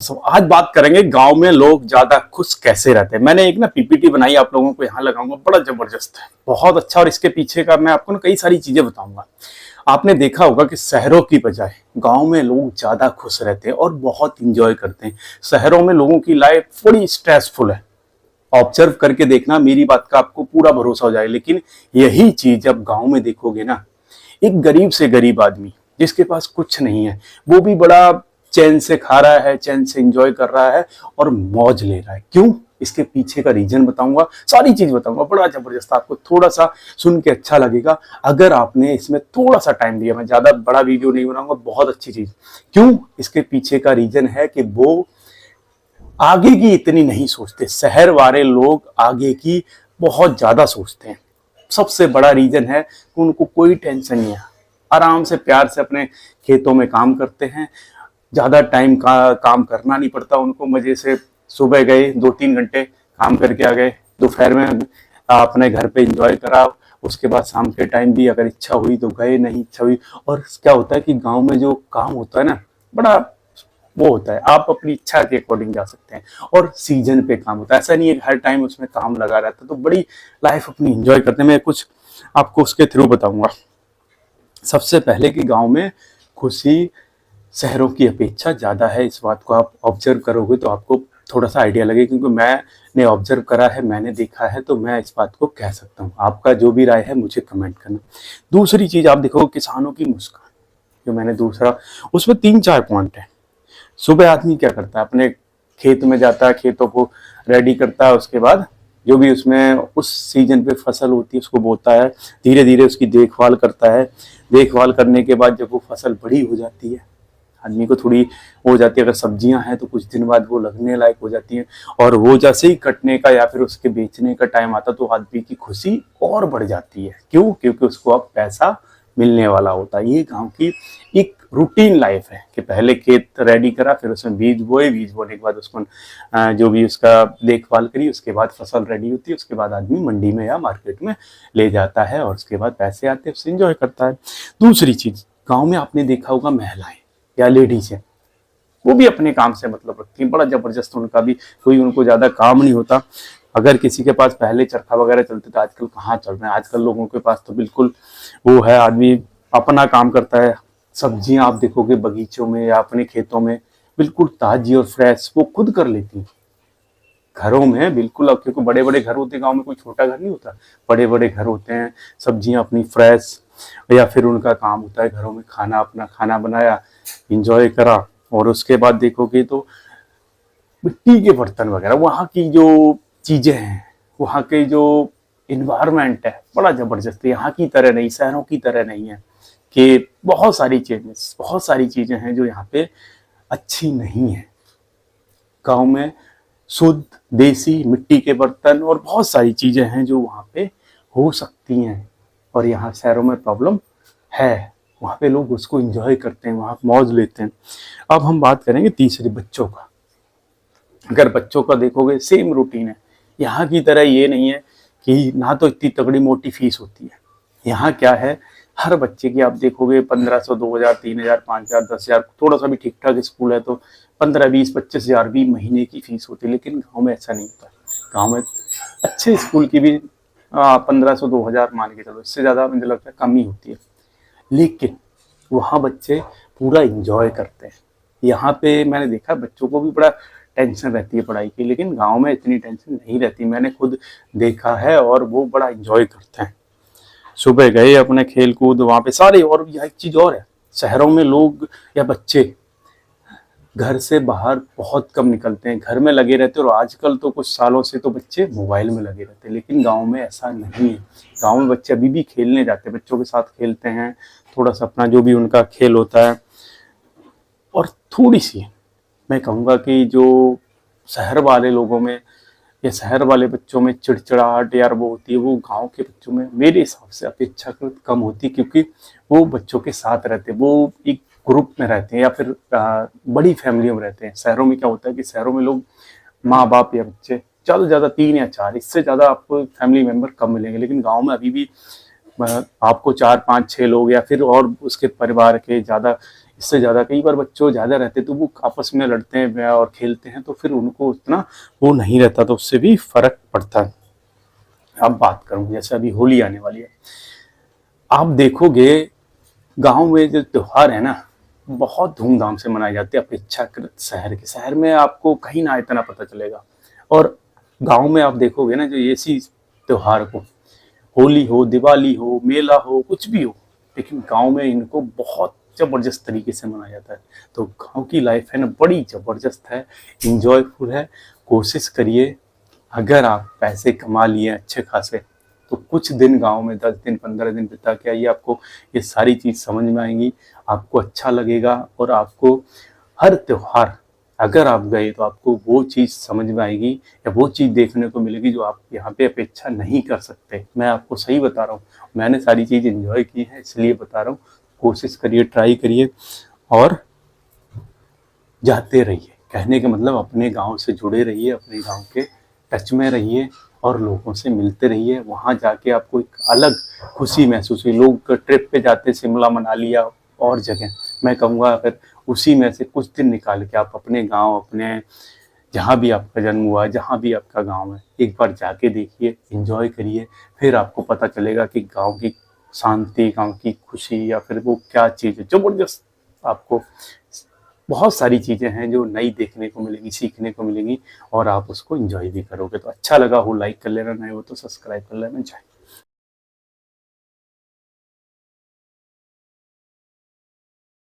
आज बात करेंगे गांव में लोग ज्यादा खुश कैसे रहते हैं। मैंने एक ना पीपीटी बनाई, आप लोगों को यहाँ लगाऊंगा, बड़ा जबरदस्त है, बहुत अच्छा। और इसके पीछे का मैं आपको ना कई सारी चीजें बताऊंगा। आपने देखा होगा कि शहरों की बजाय गांव में लोग ज्यादा खुश रहते हैं और बहुत इंजॉय करते हैं। शहरों में लोगों की लाइफ बड़ी स्ट्रेसफुल है। ऑब्जर्व करके देखना, मेरी बात का आपको पूरा भरोसा हो जाए। लेकिन यही चीज जब गांव में देखोगे ना, एक गरीब से गरीब आदमी जिसके पास कुछ नहीं है, वो भी बड़ा चैन से खा रहा है, चैन से एंजॉय कर रहा है और मौज ले रहा है। क्यों? इसके पीछे का रीजन बताऊंगा, सारी चीज बताऊंगा, बड़ा जबरदस्त। आपको थोड़ा सा सुन के अच्छा लगेगा अगर आपने इसमें थोड़ा सा टाइम दिया। मैं ज्यादा बड़ा वीडियो नहीं बनाऊंगा, बहुत अच्छी चीज। क्यों? इसके पीछे का रीजन है कि वो आगे की इतनी नहीं सोचते। शहर वाले लोग आगे की बहुत ज्यादा सोचते हैं। सबसे बड़ा रीजन है कि उनको कोई टेंशन नहीं है, आराम से प्यार से अपने खेतों में काम करते हैं। ज्यादा टाइम का काम करना नहीं पड़ता उनको, मजे से सुबह गए 2-3 घंटे काम करके आ गए, दोपहर में अपने घर पे एंजॉय करा, उसके बाद शाम के टाइम भी अगर इच्छा हुई तो गए, नहीं इच्छा हुई। और क्या होता है कि गांव में जो काम होता है ना, बड़ा वो होता है, आप अपनी इच्छा के अकॉर्डिंग जा सकते हैं। और सीजन पे काम होता है, ऐसा नहीं है हर टाइम उसमें काम लगा रहता है। तो बड़ी लाइफ अपनी एंजॉय करते हैं। मैं कुछ आपको उसके थ्रू बताऊंगा। सबसे पहले कि गांव में खुशी शहरों की अपेक्षा ज्यादा है। इस बात को आप ऑब्जर्व करोगे तो आपको थोड़ा सा आइडिया लगेगा, क्योंकि मैंने ऑब्जर्व करा है, मैंने देखा है, तो मैं इस बात को कह सकता हूँ। आपका जो भी राय है मुझे कमेंट करना। दूसरी चीज आप देखो, किसानों की मुस्कान, जो मैंने दूसरा, उसमें 3-4 पॉइंट है। सुबह आदमी क्या करता है, अपने खेत में जाता है, खेतों को रेडी करता है, उसके बाद जो भी उसमें उस सीजन पे फसल होती है उसको बोता है, धीरे धीरे उसकी देखभाल करता है। देखभाल करने के बाद जब वो फसल बड़ी हो जाती है, आदमी को थोड़ी हो जाती है, अगर सब्जियां हैं तो कुछ दिन बाद वो लगने लायक हो जाती हैं। और वो जैसे ही कटने का या फिर उसके बेचने का टाइम आता तो आदमी की खुशी और बढ़ जाती है। क्यों? क्योंकि उसको अब पैसा मिलने वाला होता है। ये गांव की एक रूटीन लाइफ है कि पहले खेत रेडी करा, फिर उसमें बीज बोए, बीज बोने के बाद उसको जो भी उसका देखभाल करी, उसके बाद फसल रेडी होती है, उसके बाद आदमी मंडी में या मार्केट में ले जाता है और उसके बाद पैसे आते हैं, उससे एंजॉय करता है। दूसरी चीज, गांव में आपने देखा होगा महिलाएं या लेडीज है, वो भी अपने काम से मतलब रखती हैं, बड़ा जबरदस्त। उनका भी कोई उनको ज्यादा काम नहीं होता। अगर किसी के पास पहले चरखा वगैरह चलते थे, आजकल कहाँ चल रहे हैं। आजकल लोगों के पास तो बिल्कुल वो है, आदमी अपना काम करता है। सब्जियां आप देखोगे बगीचों में या अपने खेतों में बिल्कुल ताजी और फ्रेश वो खुद कर लेती हैं। घरों में बिल्कुल, अब क्योंकि बड़े बड़े घर होते हैं गाँव में, कोई छोटा घर नहीं होता, बड़े बड़े घर होते हैं। सब्जियां अपनी फ्रेश, या फिर उनका काम होता है घरों में खाना, अपना खाना बनाया, इंजॉय करा। और उसके बाद देखोगे तो मिट्टी के बर्तन वगैरह, वहाँ की जो चीजें हैं, वहाँ के जो इन्वायरमेंट है, बड़ा जबरदस्त है। यहाँ की तरह नहीं, शहरों की तरह नहीं है कि बहुत सारी चेंजेस, बहुत सारी चीजें हैं जो यहाँ पे अच्छी नहीं है। गाँव में शुद्ध देसी मिट्टी के बर्तन और बहुत सारी चीजें हैं जो वहाँ पे हो सकती हैं, और यहाँ शहरों में प्रॉब्लम है। वहाँ पे लोग उसको एंजॉय करते हैं, वहाँ मौज लेते हैं। अब हम बात करेंगे तीसरे, बच्चों का। अगर बच्चों का देखोगे सेम रूटीन है। यहाँ की तरह ये नहीं है कि ना तो इतनी तगड़ी मोटी फीस होती है। यहाँ क्या है, हर बच्चे की आप देखोगे 1500, 2000, 3000, 5000, 10,000, थोड़ा सा भी ठीक ठाक स्कूल है तो 15, 20, 25,000 भी महीने की फीस होती है। लेकिन गाँव में ऐसा नहीं होता। गाँव में अच्छे स्कूल की भी 1500, 2000 मान के चलो, इससे ज्यादा मुझे लगता है कम ही होती है। लेकिन वहाँ बच्चे पूरा इंजॉय करते हैं। यहाँ पे मैंने देखा बच्चों को भी बड़ा टेंशन रहती है पढ़ाई की, लेकिन गांव में इतनी टेंशन नहीं रहती। मैंने खुद देखा है और वो बड़ा इंजॉय करते हैं। सुबह गए अपने खेल कूद वहाँ पे सारे। और यह एक चीज और है, शहरों में लोग या बच्चे घर से बाहर बहुत कम निकलते हैं, घर में लगे रहते हैं। और आजकल तो कुछ सालों से तो बच्चे मोबाइल में लगे रहते हैं, लेकिन गांव में ऐसा नहीं है। गांव में बच्चे अभी भी खेलने जाते हैं, बच्चों के साथ खेलते हैं, थोड़ा सा अपना जो भी उनका खेल होता है। और थोड़ी सी मैं कहूँगा कि जो शहर वाले लोगों में या शहर वाले बच्चों में चिड़चिड़ाहट यार वो होती है, वो गांव के बच्चों में मेरे हिसाब से अपेक्षाकृत कम होती है। क्योंकि वो बच्चों के साथ रहते हैं, वो एक ग्रुप में रहते हैं या फिर बड़ी फैमिलियों में रहते हैं। शहरों में क्या होता है कि शहरों में लोग माँ बाप या बच्चे ज़्यादा से ज़्यादा 3 या 4, इससे ज़्यादा आपको फैमिली मेंबर कम मिलेंगे। लेकिन गाँव में अभी भी आपको 4, 5, 6 लोग या फिर और उसके परिवार के ज़्यादा इससे ज़्यादा कई बार बच्चों ज़्यादा रहते तो वो आपस में लड़ते हैं और खेलते हैं, तो फिर उनको उतना वो नहीं रहता, तो उससे भी फ़र्क पड़ता है। अब बात करूँ, जैसे अभी होली आने वाली है, आप देखोगे गाँव में जो त्योहार है ना, बहुत धूमधाम से मनाए जाते हैं अपेक्षाकृत शहर में आपको कहीं ना इतना पता चलेगा। और गाँव में आप देखोगे ना, जो ऐसी त्योहार को, होली हो, दिवाली हो, मेला हो, कुछ भी हो, लेकिन गाँव में इनको बहुत ज़बरदस्त तरीके से मनाया जाता है। तो गाँव की लाइफ है ना, बड़ी ज़बरदस्त है, एन्जॉयफुल है। कोशिश करिए, अगर आप पैसे कमा लिए अच्छे खासे, तो कुछ दिन गाँव में 10 दिन, 15 दिन बिता के आइए, आपको ये सारी चीज़ समझ में आएँगी, आपको अच्छा लगेगा और आपको हर त्योहार अगर आप गए तो आपको वो चीज़ समझ में आएगी या वो चीज़ देखने को मिलेगी जो आप यहाँ पे अपेक्षा नहीं कर सकते। मैं आपको सही बता रहा हूँ, मैंने सारी चीज़ एन्जॉय की है इसलिए बता रहा हूँ। कोशिश करिए, ट्राई करिए और जाते रहिए। कहने का मतलब अपने गाँव से जुड़े रहिए, अपने गाँव के टच में रहिए और लोगों से मिलते रहिए। वहाँ जाके आपको एक अलग खुशी महसूस हुई। लोग ट्रिप पे जाते शिमला, मनाली या और जगह, मैं कहूँगा अगर उसी में से कुछ दिन निकाल के आप अपने गाँव, अपने जहाँ भी आपका जन्म हुआ है, जहाँ भी आपका गाँव है, एक बार जाके देखिए, एन्जॉय करिए। फिर आपको पता चलेगा कि गाँव की शांति, गाँव की खुशी या फिर वो क्या चीज़ है ज़बरदस्त। आपको बहुत सारी चीज़ें हैं जो नई देखने को मिलेंगी, सीखने को मिलेंगी और आप उसको एन्जॉय भी करोगे। तो अच्छा लगा हो लाइक कर लेना, नए हो तो सब्सक्राइब कर लेना। जय